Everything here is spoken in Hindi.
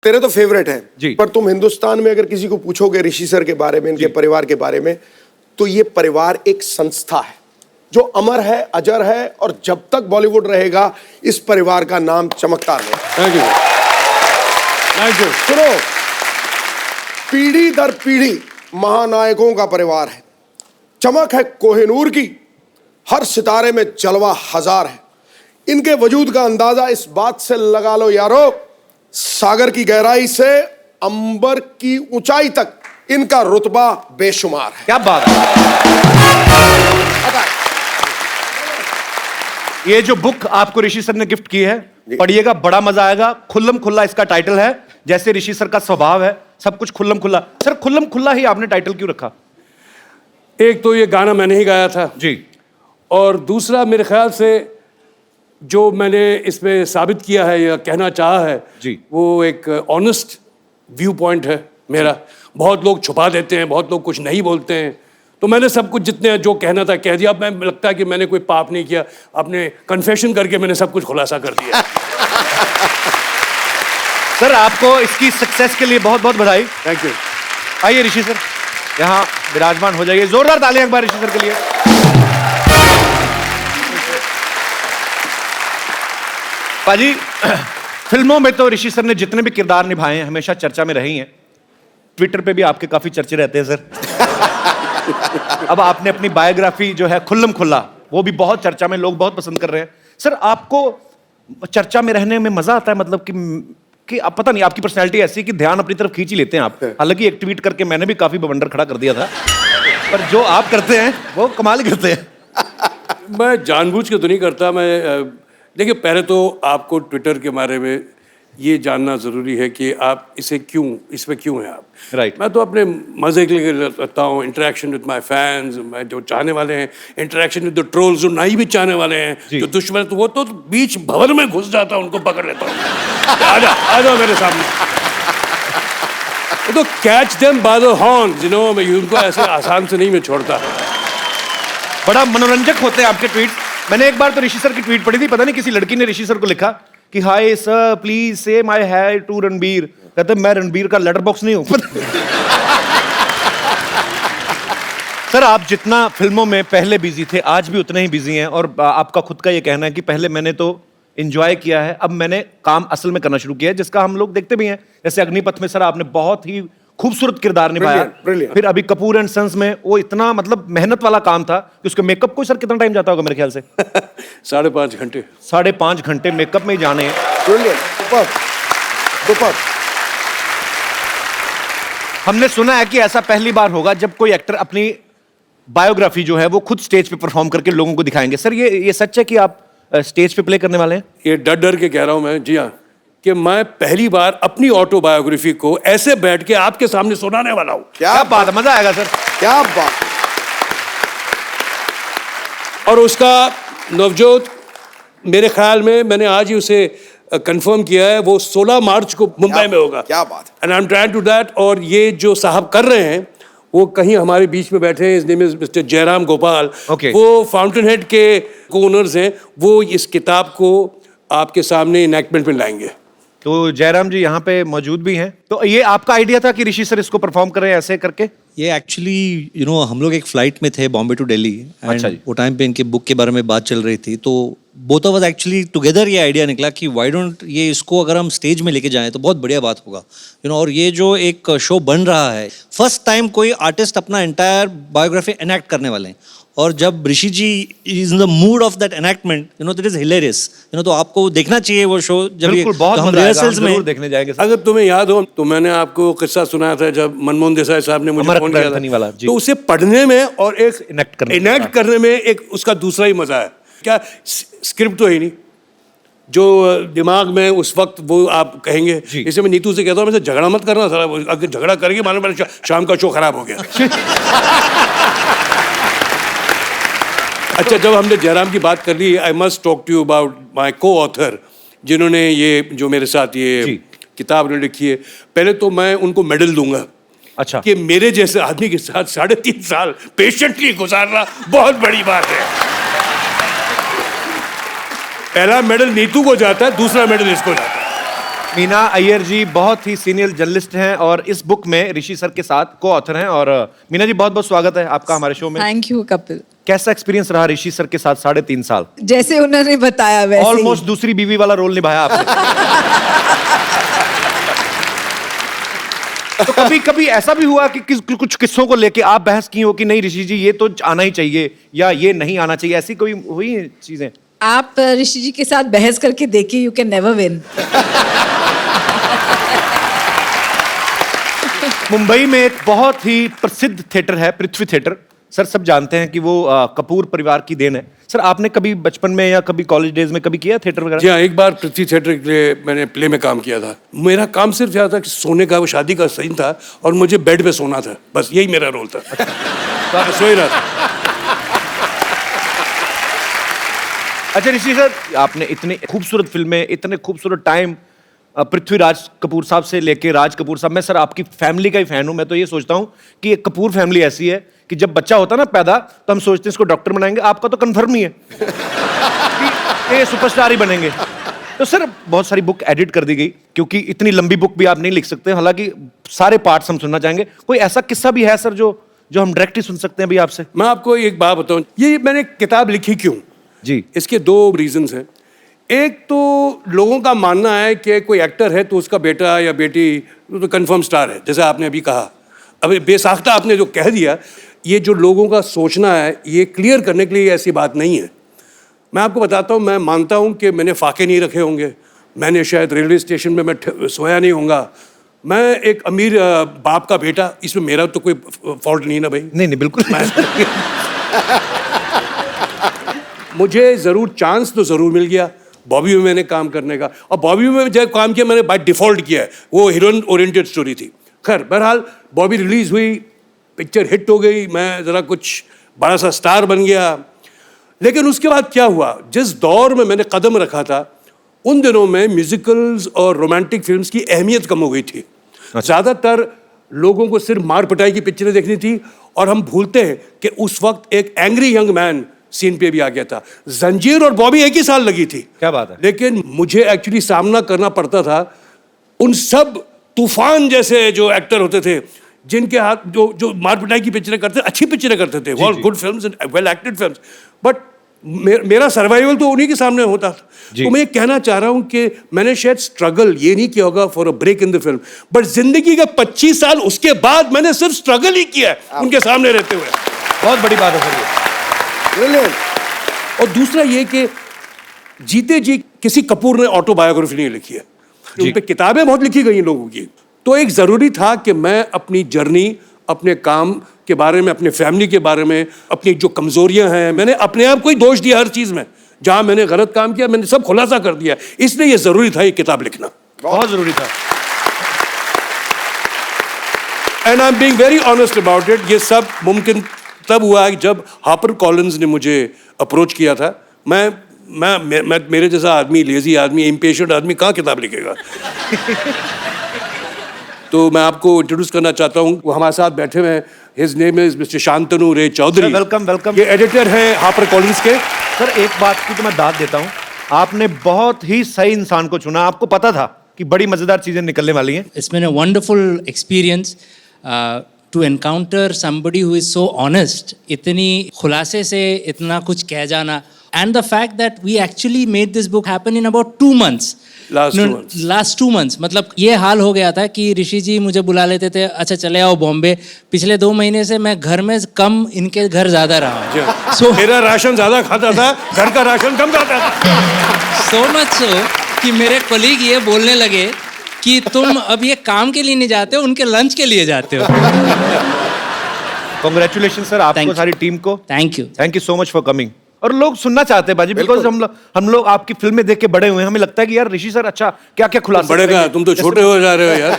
तेरे तो फेवरेट है जी। पर तुम हिंदुस्तान में अगर किसी को पूछोगे ऋषि सर के बारे में, इनके परिवार के बारे में, तो ये परिवार एक संस्था है जो अमर है, अजर है और जब तक बॉलीवुड रहेगा इस परिवार का नाम चमकता रहेगा। Thank you, thank you. सुनो, पीढ़ी दर पीढ़ी महानायकों का परिवार है। चमक है कोहिनूर की, हर सितारे में जलवा हजार है। इनके वजूद का अंदाजा इस बात से लगा लो यारो, सागर की गहराई से अंबर की ऊंचाई तक इनका रुतबा बेशुमार है। क्या बात है। ये जो बुक आपको ऋषि सर ने गिफ्ट की है, पढ़िएगा, बड़ा मजा आएगा। खुल्लम खुल्ला इसका टाइटल है, जैसे ऋषि सर का स्वभाव है, सब कुछ खुल्लम खुल्ला। सर खुल्लम खुल्ला ही आपने टाइटल क्यों रखा? एक तो ये गाना मैंने ही गाया था जी, और दूसरा मेरे ख्याल से जो मैंने इसमें साबित किया है या कहना चाहा है जी, वो एक ऑनेस्ट व्यू पॉइंट है मेरा। बहुत लोग छुपा देते हैं, बहुत लोग कुछ नहीं बोलते हैं, तो मैंने सब कुछ जितने जो कहना था कह दिया। अब मैं लगता है कि मैंने कोई पाप नहीं किया, अपने कन्फेशन करके मैंने सब कुछ खुलासा कर दिया। सर आपको इसकी सक्सेस के लिए बहुत बहुत बधाई। Thank you. आइए ऋषि सर यहाँ विराजमान हो जाइए। जोरदार तालियां एक बार ऋषि सर के लिए। पाजी, फिल्मों में तो ऋषि सर ने जितने भी किरदार निभाए हैं हमेशा चर्चा में रही हैं। ट्विटर पे भी आपके काफी चर्चे रहते हैं सर। अब आपने अपनी बायोग्राफी जो है खुल्लम खुल्ला, वो भी बहुत चर्चा में, लोग बहुत पसंद कर रहे हैं। सर आपको चर्चा में रहने में मजा आता है? मतलब कि आप, पता नहीं, आपकी पर्सनैलिटी ऐसी कि ध्यान अपनी तरफ खींच ही लेते हैं आप। हालांकि एक ट्वीट करके मैंने भी काफी बवंडर खड़ा कर दिया था, पर जो आप करते हैं वो कमाल ही करते हैं। मैं जानबूझ के तो नहीं करता। मैं देखिए, पहले तो आपको ट्विटर के बारे में ये जानना ज़रूरी है कि आप इसमें क्यों हैं आप। राइट। मैं तो अपने मज़े के लिए रहता हूँ, इंटरेक्शन विद माय फैंस, मैं जो चाहने वाले हैं, इंटरेक्शन विद द ट्रोल्स जो नहीं भी चाहने वाले हैं, जो दुश्मन, तो वो तो बीच भवन में घुस जाता हूँ, उनको पकड़ लेता हूँ। आ जाओ मेरे सामने। तो catch them by the horns, मैं उनको ऐसे आसान से नहीं मैं छोड़ता। बड़ा मनोरंजक होते हैं आपके ट्वीट। मैंने एक बार तो ऋषि सर की ट्वीट पढ़ी थी, पता नहीं किसी लड़की ने ऋषि सर को लिखा कि हाय सर प्लीज से माय हाय टू रणबीर। कहते मैं रणबीर का लेटर बॉक्स नहीं हूं। सर आप जितना फिल्मों में पहले बिजी थे, आज भी उतने ही बिजी हैं, और आपका खुद का ये कहना है कि पहले मैंने तो एंजॉय किया है, अब मैंने काम असल में करना शुरू किया है, जिसका हम लोग देखते भी हैं। जैसे अग्निपथ में सर आपने बहुत ही खूबसूरत किरदार निभाया। फिर अभी कपूर एंड सन्स में वो इतना मतलब मेहनत वाला काम था कि उसके मेकअप को सर कितना टाइम जाता होगा मेरे ख्याल से? 5.5 घंटे। 5.5 घंटे मेकअप में ही जाने हैं। हमने सुना है कि ऐसा पहली बार होगा जब कोई एक्टर अपनी बायोग्राफी जो है वो खुद स्टेज पे परफॉर्म करके लोगों को दिखाएंगे। सर ये सच है कि आप स्टेज पे प्ले करने वाले हैं? ये डर डर के कह रहा हूं मैं, जी हाँ, कि मैं पहली बार अपनी ऑटोबायोग्राफी को ऐसे बैठ के आपके सामने सुनाने वाला हूं। क्या बात है, मजा आएगा सर। क्या बात। और उसका नवजोत, मेरे ख्याल में मैंने आज ही उसे कंफर्म किया है, वो 16 मार्च को मुंबई में होगा। क्या बात है। And I am trying to that. और ये जो साहब कर रहे हैं वो कहीं हमारे बीच में बैठे हैं, name is mister Jairam Gopal. वो फाउंटेन हेड के ओनर्स हैं। वो इस किताब को आपके सामने इनैक्टमेंट में लाएंगे। तो जयराम जी यहाँ पे मौजूद भी हैं। तो ये आपका आइडिया था कि ऋषि सर इसको परफॉर्म कर रहे हैं ऐसे करके? ये एक्चुअली हम लोग एक फ्लाइट में थे बॉम्बे टू दिल्ली। अच्छा जी। वो टाइम पे इनके बुक के बारे में बात चल रही थी, तो both of us actually together ये आइडिया निकला कि व्हाई डोंट ये इसको अगर हम स्टेज में लेके जाएं तो बहुत बढ़िया बात होगा। और ये जो एक शो बन रहा है, फर्स्ट टाइम कोई आर्टिस्ट अपना एंटायर बायोग्राफी एनैक्ट करने वाले हैं, और जब Rishi ji is in the mood of that enactment, that is hilarious. तो आपको देखना चाहिए वो शो। जब बिल्कुल, बहुत हम रिहर्सल्स में देखने जाएंगे। अगर तुम्हें याद हो तो मैंने आपको किस्सा सुनाया था जब मनमोहन देसाई साहब ने मुझे फोन किया था, तो उसे पढ़ने में और एक इनैक्ट करने में एक उसका दूसरा ही मजा है। क्या स्क्रिप्ट तो है नहीं, जो दिमाग में उस वक्त वो आप कहेंगे। इसे मैं नीतू से कहता हूँ, मुझसे झगड़ा मत करना सारा, अगर झगड़ा करेंगे मानो शाम का शो खराब हो गया। अच्छा, जब हमने जयराम की बात कर ली, I must talk to you about my co author, जिन्होंने ये जो मेरे साथ ये किताब लिखी है। पहले तो मैं उनको मेडल दूंगा। अच्छा। कि मेरे जैसे आदमी के साथ 3.5 साल पेशेंटली गुजारना बहुत बड़ी बात है। पहला मेडल नीतू को जाता है, दूसरा मेडल इसको जाता है। मीना अय्यर जी बहुत ही सीनियर जर्नलिस्ट हैं और इस बुक में ऋषि सर के साथ को ऑथर हैं। और मीना जी बहुत बहुत स्वागत है आपका हमारे शो में। Thank you Kapil. कैसा एक्सपीरियंस रहा ऋषि सर के साथ 3.5 साल? जैसे उन्होंने बताया वैसे ऑलमोस्ट दूसरी बीवी वाला रोल निभाया आपने। तो कभी कभी ऐसा भी हुआ कि कुछ किस्सों को लेके आप बहस की हो कि नहीं ऋषि जी ये तो आना ही चाहिए या ये नहीं आना चाहिए, ऐसी कोई हुई चीजें? आप ऋषि जी के साथ बहस करके देखिए, you can never win. Mumbai में एक बहुत ही प्रसिद्ध थिएटर है पृथ्वी थिएटर। सर सब जानते हैं कि वो कपूर परिवार की देन है। सर आपने कभी बचपन में या कभी कॉलेज डेज में कभी किया थिएटर वगैरह? जी हाँ, एक बार पृथ्वी थिएटर के लिए मैंने प्ले में काम किया था। मेरा काम सिर्फ यह था कि सोने का, वो शादी का सीन था और मुझे बेड पे सोना था, बस यही मेरा रोल था। तो मैं सो ही रहा था। अच्छा ऋषि सर, आपने इतनी खूबसूरत फिल्में, इतने खूबसूरत टाइम पृथ्वीराज कपूर साहब से लेके राज कपूर साहब, मैं सर आपकी फैमिली का ही फैन हूं। मैं तो ये सोचता हूं कि एक कपूर फैमिली ऐसी है कि जब बच्चा होता ना पैदा तो हम सोचते हैं इसको डॉक्टर बनाएंगे। आपका तो कन्फर्म ही है कि ये सुपरस्टार ही बनेंगे। तो सर बहुत सारी बुक एडिट कर दी गई क्योंकि इतनी लंबी बुक भी आप नहीं लिख सकते, हालांकि सारे पार्ट्स हम सुनना चाहेंगे। कोई ऐसा किस्सा भी है सर जो हम डायरेक्ट ही सुन सकते हैं अभी आपसे? मैं आपको एक बात बताऊं, ये मैंने किताब लिखी क्यों जी, इसके 2 रीजंस हैं। एक तो लोगों का मानना है कि कोई एक्टर है तो उसका बेटा या बेटी तो कंफर्म स्टार है, जैसे आपने अभी कहा। अब बेसाख्ता आपने जो कह दिया, ये जो लोगों का सोचना है, ये क्लियर करने के लिए ऐसी बात नहीं है। मैं आपको बताता हूँ, मैं मानता हूँ कि मैंने फाके नहीं रखे होंगे, मैंने शायद रेलवे स्टेशन में मैं सोया नहीं होऊंगा, मैं एक अमीर बाप का बेटा, इसमें मेरा तो कोई फॉल्ट नहीं ना भाई। नहीं बिल्कुल। मुझे ज़रूर चांस तो ज़रूर मिल गया बॉबी में मैंने काम करने का, और बॉबी में जब काम किया मैंने बाय डिफ़ॉल्ट किया है, वो हीरोइन ओरिएंटेड स्टोरी थी। खैर बहरहाल बॉबी रिलीज़ हुई, पिक्चर हिट हो गई, मैं ज़रा कुछ बड़ा सा स्टार बन गया। लेकिन उसके बाद क्या हुआ, जिस दौर में मैंने कदम रखा था उन दिनों में म्यूजिकल्स और रोमांटिक फिल्म्स की अहमियत कम हो गई थी। ज़्यादातर लोगों को सिर्फ मार पिटाई की पिक्चरें देखनी थी, और हम भूलते हैं कि उस वक्त एक एंग्री यंग मैन सीन पे भी आ गया था। जंजीर और बॉबी एक ही साल लगी थी। क्या बात है। लेकिन मुझे एक्चुअली सामना करना पड़ता था उन सब तूफान जैसे जो एक्टर होते थे, जिनके हाथ जो मार पिटाई की पिक्चरें करते, अच्छी पिक्चरें करते थे, all good films and well acted films, but मेरा सर्वाइवल तो उन्हीं के सामने होता था। तो मैं कहना चाह रहा हूं कि मैंने शायद स्ट्रगल ये नहीं किया होगा for a break in the film, but जिंदगी के 25 साल उसके बाद मैंने सिर्फ स्ट्रगल ही किया है उनके सामने रहते हुए। बहुत बड़ी बात है सर ये। और दूसरा ये कि जीते जी किसी कपूर ने ऑटोबायोग्राफी नहीं लिखी है, उन पे किताबें बहुत लिखी गई लोगों की। तो एक जरूरी था कि मैं अपनी जर्नी, अपने काम के बारे में, अपने फैमिली के बारे में, अपनी जो कमजोरियां हैं, मैंने अपने आप को ही दोष दिया हर चीज में, जहां मैंने गलत काम किया मैंने सब खुलासा कर दिया। इसलिए ये जरूरी था ये किताब लिखना, बहुत जरूरी था। And I am being very honest about it. ये सब मुमकिन तब हुआ जब हापर कॉलिंस ने मुझे अप्रोच किया था। मैं मेरे जैसा आदमी, लेजी आदमी, इम्पेशेंट आदमी कहाँ किताब लिखेगा। तो मैं आपको इंट्रोड्यूस करना चाहता हूँ, वो हमारे साथ बैठे हुए हैं। His name is mister Shantanu Ray Chaudhuri. Welcome welcome. ये एडिटर हैं हापर कॉलिंस के। सर एक बात की तो मैं दाद देता हूँ, आपने बहुत ही सही इंसान को चुना। आपको पता था कि बड़ी मजेदार चीजें निकलने वाली हैं। It's been a wonderful experience to encounter somebody who is so honest, इतनी खुलासे से इतना कुछ कह जाना, and the fact that we actually made this book happen in about 2 months. Last 2 months. मतलब ये हाल हो गया था कि ऋषि जी मुझे बुला लेते थे, अच्छा चले आओ बॉम्बे। पिछले 2 महीने से मैं घर में कम, इनके घर ज्यादा रहा हूँ। So मेरा राशन ज्यादा खाता था, घर का राशन कम खाता था। So much so कि मेरे कोलीग ये बोलने लगे कि तुम अब ये काम के लिए नहीं जाते हो, उनके लंच के लिए जाते हो। कांग्रेचुलेशन सर आपको, सारी टीम को। Thank you so much for coming. और लोग सुनना चाहते हैं बाजी, बिकॉज हम लोग आपकी फिल्में देख के बड़े हुए हैं। हमें लगता है कि यार ऋषि सर अच्छा क्या क्या खुलासा बड़े का तुम तो छोटे हो जा रहे हो यार।